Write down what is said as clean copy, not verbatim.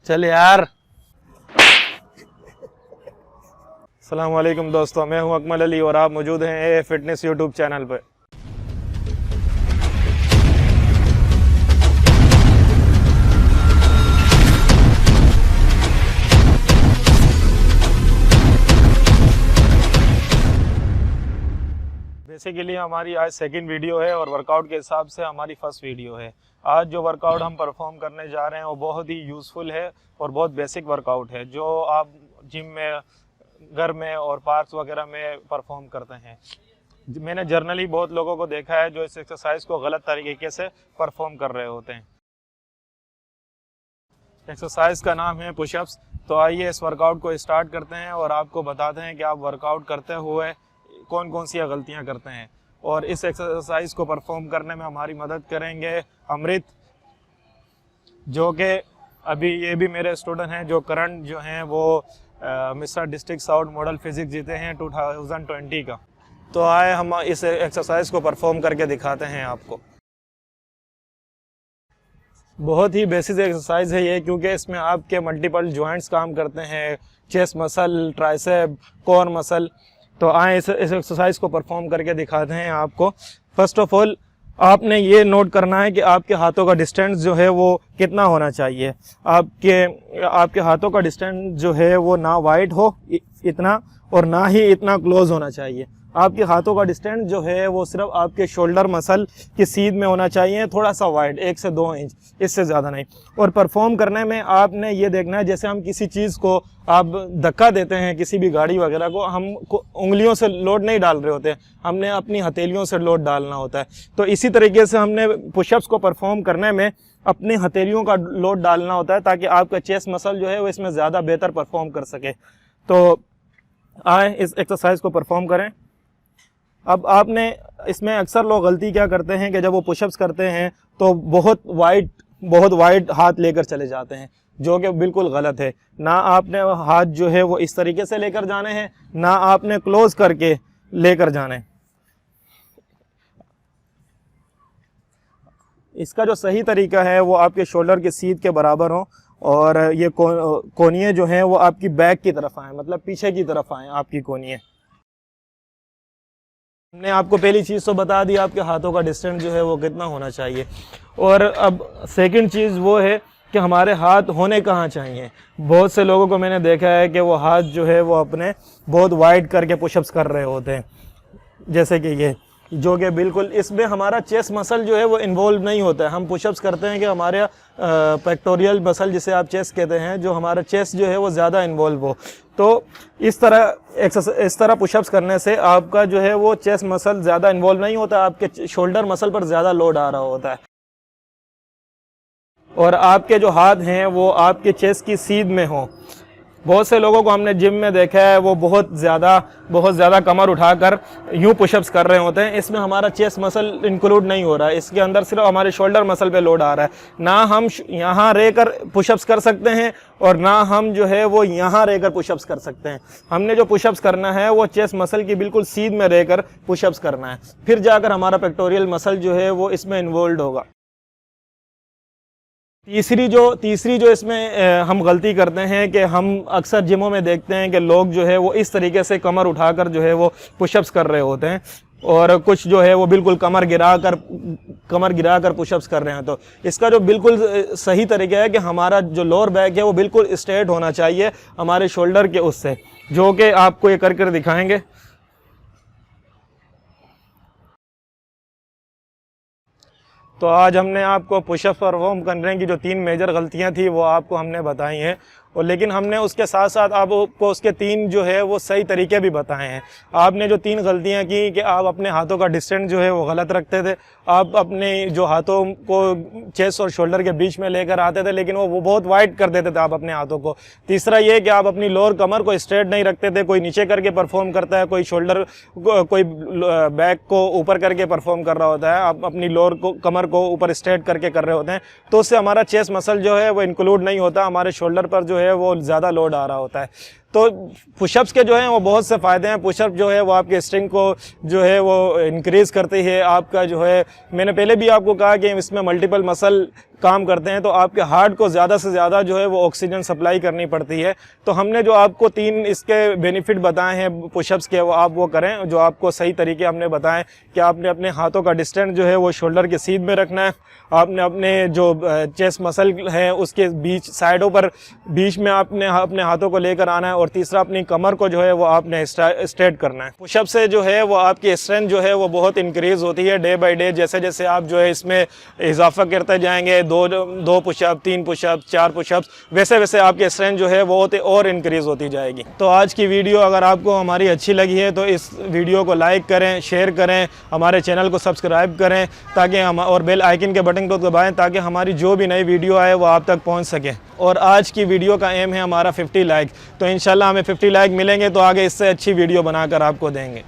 चल यार। अस्सलाम वालेकुम दोस्तों, मैं हूं अकमल अली और आप मौजूद हैं ए फिटनेस यूट्यूब चैनल पर। बेसिकली हमारी आज सेकंड वीडियो है और वर्कआउट के हिसाब से हमारी फर्स्ट वीडियो है। आज जो वर्कआउट हम परफॉर्म करने जा रहे हैं वो बहुत ही यूज़फुल है और बहुत बेसिक वर्कआउट है जो आप जिम में, घर में और पार्क्स वगैरह में परफॉर्म करते हैं। मैंने जर्नली बहुत लोगों को देखा है जो इस एक्सरसाइज को गलत तरीके से परफॉर्म कर रहे होते हैं। एक्सरसाइज का नाम है पुशअप्स। तो आइए इस वर्कआउट को स्टार्ट करते हैं और आपको बताते हैं कि आप वर्कआउट करते हुए कौन कौन सी गलतियां करते हैं। और इस एक्सरसाइज को परफॉर्म करने में हमारी मदद करेंगे अमृत, जो कि अभी ये भी मेरे स्टूडेंट हैं, जो करंट जो हैं वो mister district south model physics जीते हैं 2020 का। तो आए हम इस एक्सरसाइज को परफॉर्म करके दिखाते हैं आपको। बहुत ही बेसिक एक्सरसाइज है ये, क्योंकि इसमें आपके मल्टीपल जॉइंट्स काम करते हैं, chest muscle, tricep, core muscle. तो आए इस एक्सरसाइज को परफॉर्म करके दिखाते हैं आपको। फर्स्ट ऑफ ऑल आपने ये नोट करना है कि आपके हाथों का डिस्टेंस जो है वो कितना होना चाहिए। आपके हाथों का डिस्टेंस जो है वो ना वाइड हो इतना और ना ही इतना क्लोज होना चाहिए। आपके हाथों का डिस्टेंस जो है वो सिर्फ आपके शोल्डर मसल की सीध में होना चाहिए, थोड़ा सा वाइड, 1 से 2 इंच, इससे ज़्यादा नहीं। और परफॉर्म करने में आपने ये देखना है, जैसे हम किसी चीज़ को आप धक्का देते हैं, किसी भी गाड़ी वगैरह को, हम उंगलियों से लोड नहीं डाल रहे होते, हमने अपनी हथेलियों से लोड डालना होता है। तो इसी तरीके से हमने पुशअप्स को परफॉर्म करने में अपनी हथेलियों का लोड डालना होता है, ताकि आपका चेस्ट मसल जो है वो इसमें ज़्यादा बेहतर परफॉर्म कर सके। तो आए इस एक्सरसाइज को परफॉर्म करें। अब आपने इसमें अक्सर लोग गलती क्या करते हैं कि जब वो पुशअप्स करते हैं तो बहुत वाइड हाथ लेकर चले जाते हैं, जो कि बिल्कुल गलत है। ना आपने हाथ जो है वो इस तरीके से लेकर जाने हैं, ना आपने क्लोज करके लेकर जाने हैं। इसका जो सही तरीका है वो आपके शोल्डर के सीध के बराबर हो और ये कोनिये जो हैं वो आपकी बैक की तरफ आए, मतलब पीछे की तरफ आए आपकी कोनिये। हमने आपको पहली चीज़ तो बता दी, आपके हाथों का डिस्टेंस जो है वो कितना होना चाहिए। और अब सेकंड चीज़ वो है कि हमारे हाथ होने कहाँ चाहिए। बहुत से लोगों को मैंने देखा है कि वो हाथ जो है वो अपने बहुत वाइड करके पुशअप्स कर रहे होते हैं, जैसे कि ये, जो कि बिल्कुल इसमें हमारा चेस्ट मसल जो है वो इन्वॉल्व नहीं होता है। हम पुशअप्स करते हैं कि हमारे पेक्टोरियल मसल, जिसे आप चेस्ट कहते हैं, जो हमारा चेस्ट जो है वो ज़्यादा इन्वॉल्व हो। तो इस तरह पुशअप्स करने से आपका जो है वो चेस्ट मसल ज़्यादा इन्वॉल्व नहीं होता, आपके शोल्डर मसल पर ज़्यादा लोड आ रहा होता है और आपके जो हाथ हैं वो आपके चेस्ट की सीध में हो। बहुत से लोगों को हमने जिम में देखा है वो बहुत ज़्यादा कमर उठाकर यूं पुशअप्स कर रहे होते हैं। इसमें हमारा चेस्ट मसल इंक्लूड नहीं हो रहा है, इसके अंदर सिर्फ हमारे शोल्डर मसल पे लोड आ रहा है। ना हम यहाँ रहकर पुशअप्स कर सकते हैं और ना हम जो है वो यहाँ रहकर पुशअप्स कर सकते हैं। हमने जो पुशअप्स करना है वो चेस्ट मसल की बिल्कुल सीध में रहकर पुशअप्स करना है, फिर जाकर हमारा पेक्टोरियल मसल जो है वो इसमें इन्वॉल्व होगा। तीसरी जो इसमें हम गलती करते हैं कि हम अक्सर जिमों में देखते हैं कि लोग जो है वो इस तरीके से कमर उठाकर जो है वो पुशअप्स कर रहे होते हैं और कुछ जो है वो बिल्कुल कमर गिराकर पुशअप्स कर रहे हैं। तो इसका जो बिल्कुल सही तरीका है कि हमारा जो लोअर बैक है वो बिल्कुल स्ट्रेट होना चाहिए हमारे शोल्डर के उससे, जो कि आपको ये कर दिखाएंगे। तो आज हमने आपको पुशअप परफॉर्म करने की जो 3 मेजर गलतियां थी वो आपको हमने बताई हैं, और लेकिन हमने उसके साथ साथ आपको उसके 3 जो है वो सही तरीके भी बताए हैं। आपने जो 3 गलतियां की कि आप अपने हाथों का डिस्टेंस जो है वो गलत रखते थे, आप अपने जो हाथों को चेस्ट और शोल्डर के बीच में लेकर आते थे, लेकिन वो बहुत वाइड कर देते थे आप अपने हाथों को। तीसरा ये कि आप अपनी लोअर कमर को स्ट्रेट नहीं रखते थे, कोई नीचे करके परफॉर्म करता है, कोई बैक को ऊपर करके परफॉर्म कर रहा होता है, आप अपनी लोअर कमर को ऊपर स्ट्रेट करके कर रहे होते हैं, तो उससे हमारा चेस्ट मसल जो है वो इंक्लूड नहीं होता, हमारे शोल्डर पर जो है वो ज़्यादा लोड आ रहा होता है। तो पुशअप्स के जो हैं वो बहुत से फ़ायदे हैं। पुशअप जो है वो आपके स्ट्रेंथ को जो है वो इंक्रीज़ करती है। आपका जो है, मैंने पहले भी आपको कहा कि इसमें मल्टीपल मसल काम करते हैं, तो आपके हार्ट को ज़्यादा से ज़्यादा जो है वो ऑक्सीजन सप्लाई करनी पड़ती है। तो हमने जो आपको 3 इसके बेनिफिट बताए हैं पुशअप्स के, वो आप वो करें जो आपको सही तरीके हमने बताएं कि आपने अपने हाथों का डिस्टेंस जो है वो शोल्डर के सीध में रखना है। आपने अपने जो चेस्ट मसल है उसके बीच साइडों पर बीच में आपने अपने हाथों को लेकर आना है, और तीसरा अपनी कमर को जो है वो आपने स्ट्रेट करना है। पुशअप से जो है वो आपकी स्ट्रेंथ जो है वो बहुत इंक्रीज़ होती है डे बाय डे। जैसे जैसे आप जो है इसमें इजाफा करते जाएंगे, 2 पुशअप, 3 पुशअप, 4 पुशअप्स, वैसे वैसे आपकी स्ट्रेंथ जो है वो और इंक्रीज़ होती जाएगी। तो आज की वीडियो अगर आपको हमारी अच्छी लगी है तो इस वीडियो को लाइक करें, शेयर करें, हमारे चैनल को सब्सक्राइब करें ताकि हम, और बेल आइकन के बटन को दबाएं ताकि हमारी जो भी नई वीडियो आए वो आप तक पहुंच सके। और आज की वीडियो का एम है हमारा 50 लाइक, तो इंशाल्लाह हमें 50 लाइक मिलेंगे तो आगे इससे अच्छी वीडियो बनाकर आपको देंगे।